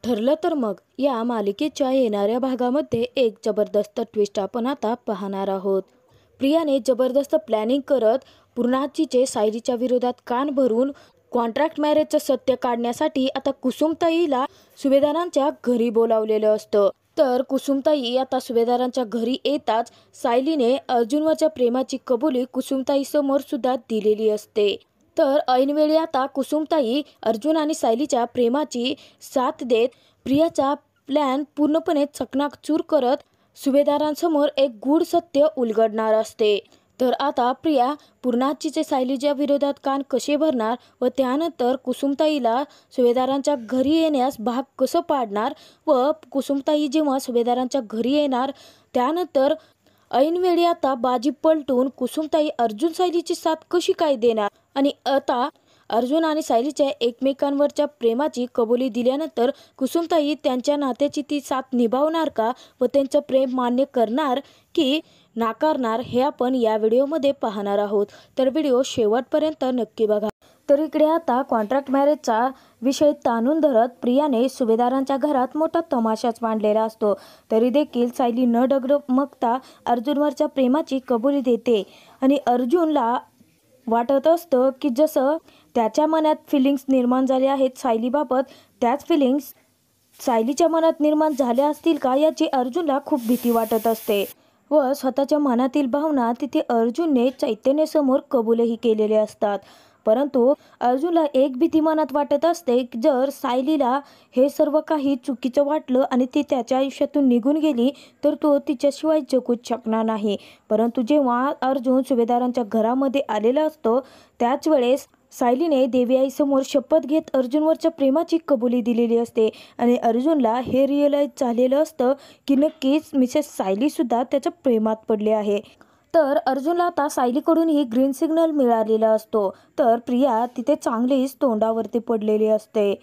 ठरलं तर मग या मालिकेच्या येणाऱ्या भागामध्ये एक जबरदस्त ट्विस्ट आपण आता पाहणार आहोत। प्रियाने जबरदस्त प्लॅनिंग करत पूर्णाजीचे सायलीच्या विरोधात कान भरून कॉन्ट्रॅक्ट मॅरेजचं सत्य काढण्यासाठी आता कुसुमताईला सुभेदारांच्या घरी बोलावलेलं असतं। तर कुसुमताई आता सुभेदारांच्या घरी येताच सायलीने अर्जुनवरच्या प्रेमाची कबुली कुसुमताई समोर सुद्धा दिलेली असते। तर ऐनवेळी आता कुसुमताई अर्जुन आणि सायलीच्या प्रेमाची साथ देत प्रियाचा प्लॅन पूर्णपणे चकनाचूर करत सुभेदारांसमोर एक गूढ सत्य उलगडणार असते। तर आता प्रिया पूर्णाजीचे सायलीच्या विरोधात कान कसे भरणार व त्यानंतर कुसुमताईला सुभेदारांच्या घरी येण्यास भाग कसं पाडणार व कुसुमताई जेव्हा सुभेदारांच्या घरी येणार त्यानंतर ऐनवेळी आता बाजी पलटून कुसुमताई अर्जुन सायलीची साथ कशी काय देणार आणि आता अर्जुन आणि सायलीच्या एकमेकांवरच्या प्रेमाची कबुली दिल्यानंतर कुसुमताई त्यांच्या नात्याची ती साथ निभावणार का व त्यांचं प्रेम मान्य करणार की नाकारणार हे आपण या व्हिडिओमध्ये पाहणार आहोत। तर व्हिडिओ शेवटपर्यंत नक्की बघा। तर इकडे आता कॉन्ट्रॅक्ट मॅरेजचा विषय ताणून धरत प्रियाने सुभेदारांच्या घरात मोठा तमाशाच मांडलेला असतो। तरी देखील सायली न डगमगता अर्जुनवरच्या प्रेमाची कबुली देते आणि अर्जुनला वाटत असतं की जसं त्याच्या मनात फिलिंग्स निर्माण झाले आहेत सायलीबाबत त्याच फिलिंग्स सायलीच्या मनात निर्माण झाल्या असतील का याची अर्जुनला खूप भीती वाटत असते व स्वतःच्या मनातील भावना तिथे अर्जुनने चैतन्यसमोर कबूलही केलेले असतात। परंतु अर्जुनला एक भीती मनात वाटत असते की जर सायलीला हे सर्व काही चुकीचं वाटलं आणि ती त्याच्या आयुष्यातून निघून गेली तर तो तिच्याशिवाय जगूच शकणार नाही। परंतु जेव्हा अर्जुन सुभेदारांच्या घरामध्ये आलेला असतो त्याच वेळेस सायलीने देवी आईसमोर शपथ घेत अर्जुनवरच्या प्रेमाची कबुली दिलेली असते आणि अर्जुनला हे रिअलाइज झालेलं असतं की नक्कीच मिसेस सायलीसुद्धा त्याच्या प्रेमात पडले आहे। तर अर्जुनला आता सायलीकडूनही ग्रीन सिग्नल मिळालेला असतो। तर प्रिया तिथे चांगलीच तोंडावरती पडलेली असते।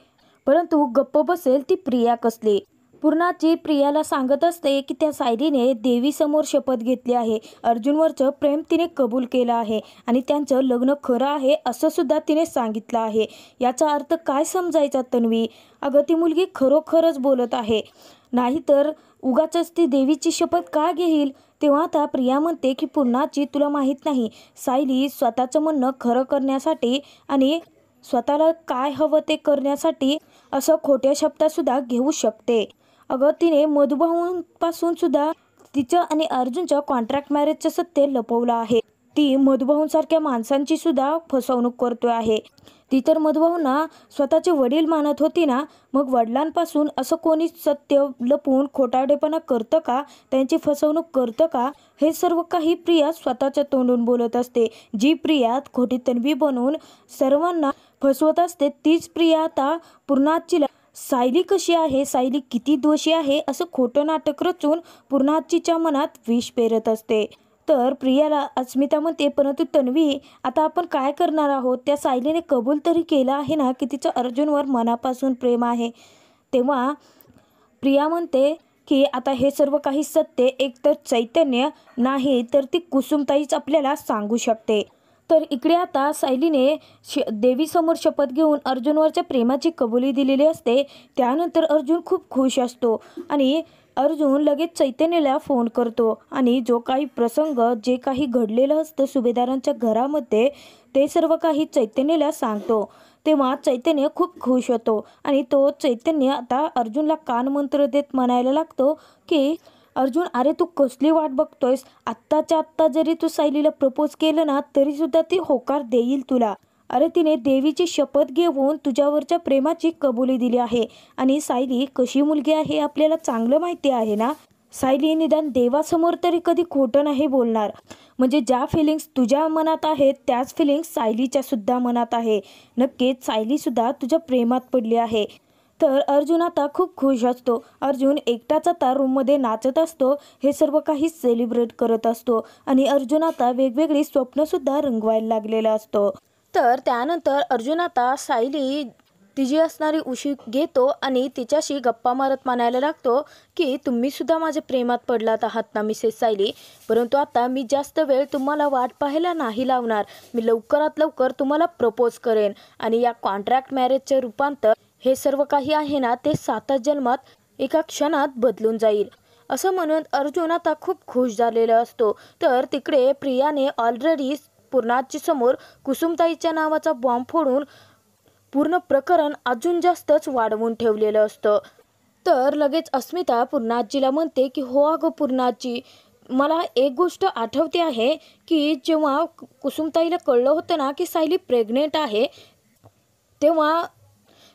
परंतु गप्प बसेल ती प्रिया कसली। पूर्णाजी प्रियाला सांगत असते की त्या सायलीने देवीसमोर शपथ घेतली आहे, अर्जुनवरचं प्रेम तिने कबूल केलं आहे आणि त्यांचं लग्न खरं आहे असं सुद्धा तिने सांगितलं आहे। याचा अर्थ काय समजायचा तन्वी? अगं ती मुलगी खरोखरच बोलत आहे, नाहीतर उगाचच ती देवीची शपथ का घेईल? तेव्हा आता प्रिया म्हणते की पूर्णाजी तुला माहीत नाही, सायली स्वतःचं म्हणणं खरं करण्यासाठी आणि स्वतःला काय हवं ते करण्यासाठी असं खोट्या शब्दासुद्धा घेऊ शकते। अगं तिने मधुभाऊंपासून सुद्धा तिचं आणि अर्जुनचं कॉन्ट्रॅक्ट मॅरेजचं सत्य लपवलं आहे। ती मधुभाऊंसारख्या माणसांची सुद्धा फसवणूक करतोय आहे। ती तर मधुभाऊंना स्वतःचे वडील मानत होती ना, मग वडिलांपासून असं कोणी सत्य लपवून खोटारडेपणा करतं का, त्यांची फसवणूक करतं का? हे सर्व काही प्रिया स्वतःच्या तोंडून बोलत असते। जी प्रिया खोटी तन्वी बनवून सर्वांना फसवत असते तीच प्रिया आता पूर्णाजीला सायली कशी आहे, सायली किती दोषी आहे असं खोटं नाटक रचून पूर्णाजीच्या मनात विष पेरत असते। तर प्रियाला अस्मिता म्हणते परंतु तन्वी आता आपण काय करणार आहोत? त्या सायलीने कबूल तरी केलं आहे ना की तिचं अर्जुनवर मनापासून प्रेम आहे। तेव्हा प्रिया म्हणते की आता हे सर्व काही सत्य एकतर चैतन्य नाही तर ती कुसुमताईच आपल्याला सांगू शकते। तर इकडे आता सायलीने देवीसमोर शपथ घेऊन अर्जुनवरच्या प्रेमाची कबुली दिलेली असते। त्यानंतर अर्जुन खूप खुश असतो आणि अर्जुन लगेच चैतन्यला फोन करतो आणि जो काही प्रसंग जे काही घडलेलं असतं सुभेदारांच्या घरामध्ये ते सर्व काही चैतन्यला सांगतो। तेव्हा चैतन्य खूप खुश होतो आणि तो चैतन्य आता अर्जुनला कानमंत्र देत म्हणायला लागतो की अर्जुन अरे तू कसली वाट बघतोयस? आत्ताच्या आत्ता जरी तू सायलीला प्रपोज केलं ना तरी सुद्धा ती होकार देईल तुला। अरे तिने देवीची शपथ घेऊन तुझ्यावरच्या प्रेमाची कबुली दिली आहे आणि सायली कशी मुलगी आहे आपल्याला चांगलं माहिती आहे ना। सायली निदान देवासमोर तरी कधी खोटं नाही बोलणार। म्हणजे ज्या फिलिंग्स तुझ्या मनात आहेत त्याच फिलिंग्स सायलीच्या सुद्धा मनात आहे। नक्कीच सायली सुद्धा तुझ्या प्रेमात पडली आहे। तर अर्जुन आता खूप खुश असतो। अर्जुन एकटाच आता रूममध्ये नाचत असतो, हे सर्व काही सेलिब्रेट करत असतो आणि अर्जुन आता वेगवेगळी स्वप्नसुद्धा रंगवायला लागलेला असतो। तर त्यानंतर अर्जुन आता सायली तिची असणारी उशी घेतो आणि तिच्याशी गप्पा मारत म्हणायला लागतो की तुम्ही सुद्धा माझ्या प्रेमात पडलात आहात ना मिसेस सायली, परंतु आता मी जास्त वेळ तुम्हाला वाट पाहायला नाही लावणार। मी लवकरात लवकर तुम्हाला प्रपोज करेन आणि या कॉन्ट्रॅक्ट मॅरेजचे रूपांतर हे सर्व काही आहे ना ते 7 जन्मात एका क्षणात बदलून जाईल असं म्हणून अर्जुन आता खूप खुश झालेला असतो. तर तिकडे प्रियाने ऑलरेडी पूर्णाची समोर कुसुमताईच्या नावाचा बॉम्ब फोडून पूर्ण प्रकरण अजून जास्तच वाढवून ठेवलेलं असतं. तर लगेच अस्मिता पूर्णाजीला म्हणते की हो अगं पूर्णाजी, मला एक गोष्ट आठवते आहे की जेव्हा कुसुमताईला कळलं होतं ना की सायली प्रेग्नेंट आहे, तेव्हा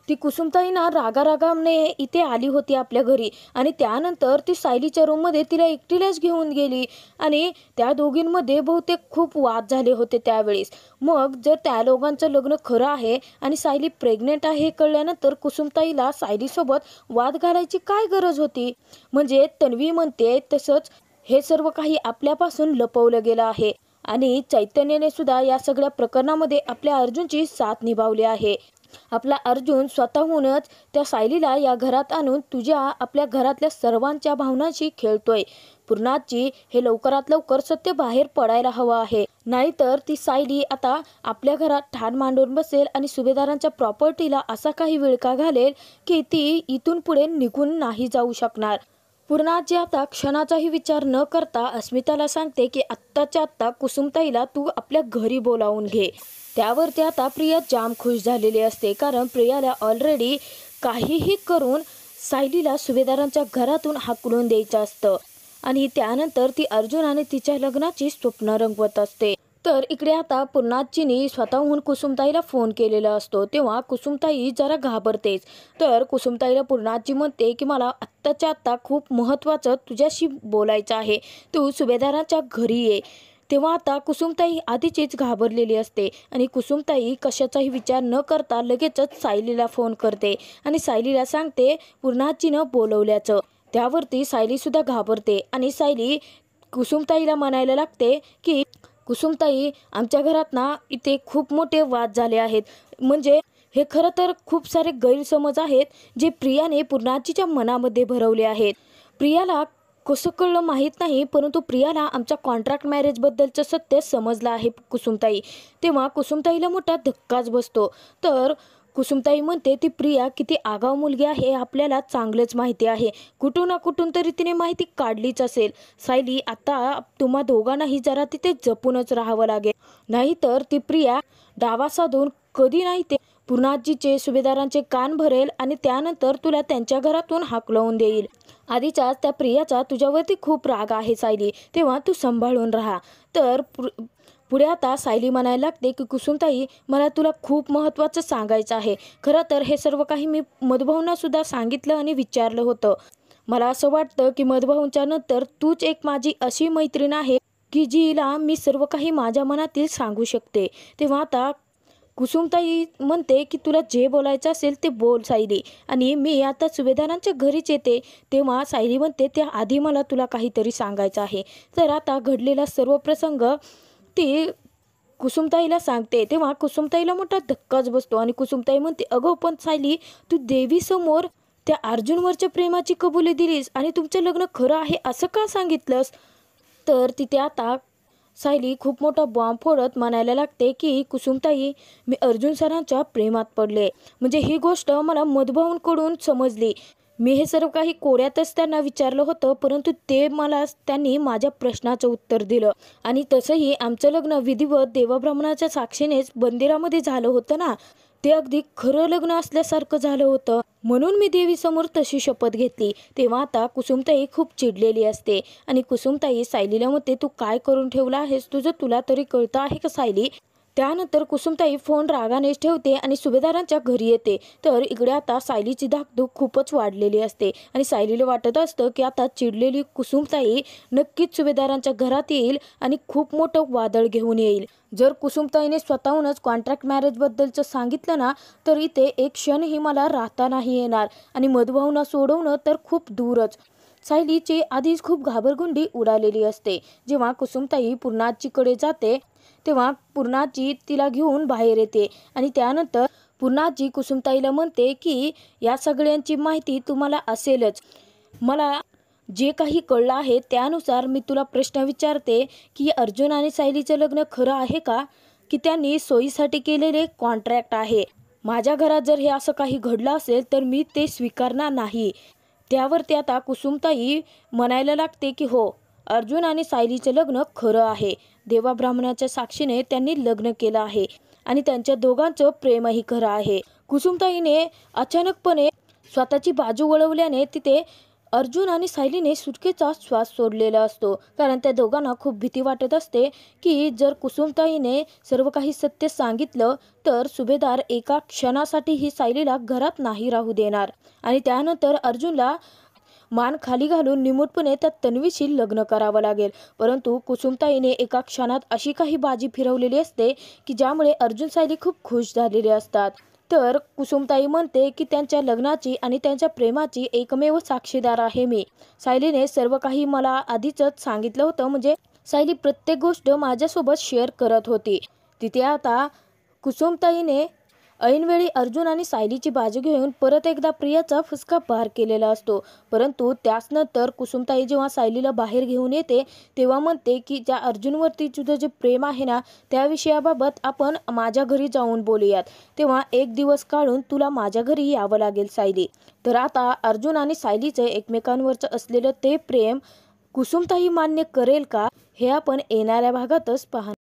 ती कुसुमताई ना रागारागाने इथे आली होती आपल्या घरी आणि त्यानंतर ती सायलीच्या रूममध्ये तिला एकटीलाच घेऊन गेली आणि त्या दोघींमध्ये बहुतेक खूप वाद झाले होते त्यावेळेस. मग जर त्या लोकांचं लग्न खरं आहे आणि सायली प्रेग्नेंट आहे हे कळल्यानंतर कुसुमताईला सायलीसोबत वाद घालायची काय गरज होती. म्हणजे तन्वी म्हणते तसंच हे सर्व काही आपल्यापासून लपवलं गेलं आहे आणि चैतन्याने सुद्धा या सगळ्या प्रकरणामध्ये आपल्या अर्जुनची साथ निभावली आहे. आपला अर्जुन स्वतःहूनच त्या सायलीला या घरात आणून तुझ्या आपल्या घरातल्या सर्वांच्या भावनांशी खेळतोय. पूर्णाजी, हे लवकरात लवकर सत्य बाहेर पडायला हवं आहे, नाहीतर ती सायली आता आपल्या घरात ठाण मांडून बसेल आणि सुभेदारांच्या प्रॉपर्टीला असा काही विळखा घालेल की ती इथून पुढे निघून नाही जाऊ शकणार. पूर्णाजी आता क्षणाचाही विचार न करता अस्मिताला सांगते की आत्ताच्या आत्ता कुसुमताईला तू आपल्या घरी बोलावून घे. त्यावरती आता प्रिया जाम खुश झालेली असते, कारण प्रियाला ऑलरेडी काहीही करून सायलीला सुभेदारांच्या घरातून हाकलून द्यायचं असतं आणि त्यानंतर ती अर्जुन आणि तिच्या लग्नाची स्वप्न रंगवत असते. तर इकडे आता पूर्णाजीने स्वतःहून कुसुमताईला फोन केलेला असतो, तेव्हा कुसुमताई जरा घाबरतेच. तर कुसुमताईला पूर्णाजी म्हणते की मला आत्ताच्या आत्ता खूप महत्त्वाचं तुझ्याशी बोलायचं आहे, तू सुभेदारांच्या घरी ये. तेव्हा आता कुसुमताई आधीचीच घाबरलेली असते आणि कुसुमताई कशाचाही विचार न करता लगेचच सायलीला फोन करते आणि सायलीला सांगते पूर्णाजीनं बोलवल्याचं. त्यावरती सायलीसुद्धा घाबरते आणि सायली कुसुमताईला म्हणायला लागते की कुसुमताई, आमच्या घरात ना इथे खूप मोठे वाद झाले आहेत. म्हणजे हे खरं तर खूप सारे गैरसमज आहेत जे प्रियाने पूर्णाजीच्या मनामध्ये भरवले आहेत. प्रियाला कसं कळलं माहीत नाही, परंतु प्रियाला आमच्या कॉन्ट्रॅक्ट मॅरेजबद्दलचं सत्य समजलं आहे कुसुमताई. तेव्हा कुसुमताईला मोठा धक्काच बसतो. तर कुसुमताई म्हणते ती प्रिया किती आगाऊ मुलगी आहे हे आपल्याला चांगलंच माहिती आहे, कुठून ना कुठून तरी तिने माहिती काढलीच असेल. सायली, आता तुम्हा दोघांनाही जरा तिथे जपूनच राहावं लागेल, नाहीतर ती प्रिया डावा साधून कधी नाही ते पूर्णाजीचे सुभेदारांचे कान भरेल आणि त्यानंतर तुला त्यांच्या घरातून हाकलवून देईल. आधीच्याच त्या प्रियाचा तुझ्यावरती खूप राग आहे सायली, तेव्हा तू सांभाळून राहा. तर पुढे आता सायली म्हणायला लागते की कुसुमताई, मला तुला खूप महत्त्वाचं सांगायचं आहे. खरं तर हे सर्व काही मी मधुभाऊंना सुद्धा सांगितलं आणि विचारलं होतं. मला असं वाटतं की मधुभाऊंच्या नंतर तूच एक माझी अशी मैत्रीण आहे की जिला मी सर्व काही माझ्या मनातील सांगू शकते. तेव्हा आता कुसुमताई म्हणते की तुला जे बोलायचं असेल ते बोल सायली, आणि मी आता सुभेदारांच्या घरीच येते. तेव्हा सायली म्हणते त्याआधी मला तुला काहीतरी सांगायचं आहे. तर आता घडलेला सर्व प्रसंग ती कुसुमताईला सांगते. तेव्हा कुसुमताईला मोठा धक्काच बसतो आणि कुसुमताई म्हणते, अगं पण सायली, तू देवीसमोर त्या अर्जुनवरच्या प्रेमाची कबुली दिलीस आणि तुमचं लग्न खरं आहे असं का सांगितलंस? तर तिथे आता सायली खूप मोठा बॉम्ब फोडत म्हणायला लागते की कुसुमताई, मी अर्जुन सरांच्या प्रेमात पडले. म्हणजे ही गोष्ट मला मधुभाऊंकडून समजली. मी हे सर्व काही कोड्यातच त्यांना विचारलं होतं, परंतु त्यांनी माझ्या प्रश्नाचं उत्तर दिलं. आणि तसंही आमचं लग्न विधिवत देवब्राह्मणाच्या साक्षीनेच मंदिरामध्ये झालं होतं ना, ते अगदी खरं लग्न असल्यासारखं झालं होतं, म्हणून मी देवीसमोर तशी शपथ घेतली. तेव्हा आता कुसुमताई खूप चिडलेली असते आणि कुसुमताई सायलीला म्हणते, तू काय करून ठेवला आहेस, तुला तरी कळतं आहे का सायली? त्यानंतर कुसुमताई फोन रागानेच ठेवते आणि सुभेदारांच्या घरी येते. तर इकडे आता सायलीची धाकधूक खूपच वाढलेली असते आणि सायलीला वाटत असतं की आता चिडलेली कुसुमताई नक्कीच सुभेदारांच्या घरात येईल आणि खूप मोठं वादळ घेऊन येईल. जर कुसुमताईने स्वतःहूनच कॉन्ट्रॅक्ट मॅरेजबद्दलचं सांगितलं ना, तर इथे एक क्षणही मला राहता नाही येणार आणि मधुभाऊंना सोडवणं तर खूप दूरच. सायलीची आधीच खूप घाबरगुंडी उडालेली असते. जेव्हा कुसुमताई पूर्णाजीकडे जाते तेव्हा पूर्णाजी तिला घेऊन बाहेर येते आणि त्यानंतर पूर्णाजी कुसुमताईला म्हणते की या सगळ्यांची माहिती तुम्हाला असेलच. मला जे काही कळलं आहे त्यानुसार मी तुला प्रश्न विचारते की अर्जुन आणि सायलीचं लग्न खरं आहे का, की त्यांनी सोयीसाठी केलेले कॉन्ट्रॅक्ट आहे? माझ्या घरात जर हे असं काही घडलं असेल तर मी ते स्वीकारणार नाही. त्यावरती आता कुसुमताई म्हणायला लागते की हो, अर्जुन आणि सायलीचं लग्न खरं आहे. देवा ब्राह्मणाच्या साक्षीने त्यांनी लग्न केलं आहे आणि त्यांच्या दोघांचं प्रेमही खरं आहे. कुसुमताईने अचानकपणे स्वतःची बाजू वळवल्याने तिथे अर्जुन आणि सायलीने सुटकेचा श्वास सोडलेला असतो. कारण त्या दोघांना खूप भीती वाटत असते की जर कुसुमताईने सर्व काही सत्य सांगितलं तर सुभेदार एका क्षणासाठीही सायलीला घरात नाही राहू देणार आणि त्यानंतर अर्जुनला मान खाली घालून निमूटपणे त्या तन्वीशी लग्न करावं लागेल. परंतु कुसुमताईने एका क्षणात अशी काही बाजी फिरवलेली असते की ज्यामुळे अर्जुन सायली खूप खुश झालेले असतात. तर कुसुमताई म्हणते की त्यांच्या लग्नाची आणि त्यांच्या प्रेमाची एकमेव साक्षीदार आहे मी. सायलीने सर्व काही मला आधीच सांगितलं होतं. म्हणजे सायली प्रत्येक गोष्ट माझ्यासोबत शेअर करत होती. तिथे आता कुसुमताईने ऐनवेळी अर्जुन आणि सायलीची बाजू घेऊन परत एकदा प्रियाचा फुसका पार केलेला असतो. परंतु त्याच नंतर कुसुमताई जेव्हा सायलीला बाहेर घेऊन येते तेव्हा म्हणते की ज्या अर्जुनवरती तुझं जे प्रेम आहे ना त्या विषयाबाबत आपण माझ्या घरी जाऊन बोलूयात. तेव्हा एक दिवस काढून तुला माझ्या घरी यावं लागेल सायली. तर आता अर्जुन आणि सायलीचे एकमेकांवरचं असलेलं ते प्रेम कुसुमताई मान्य करेल का हे आपण येणाऱ्या भागातच पाहणार.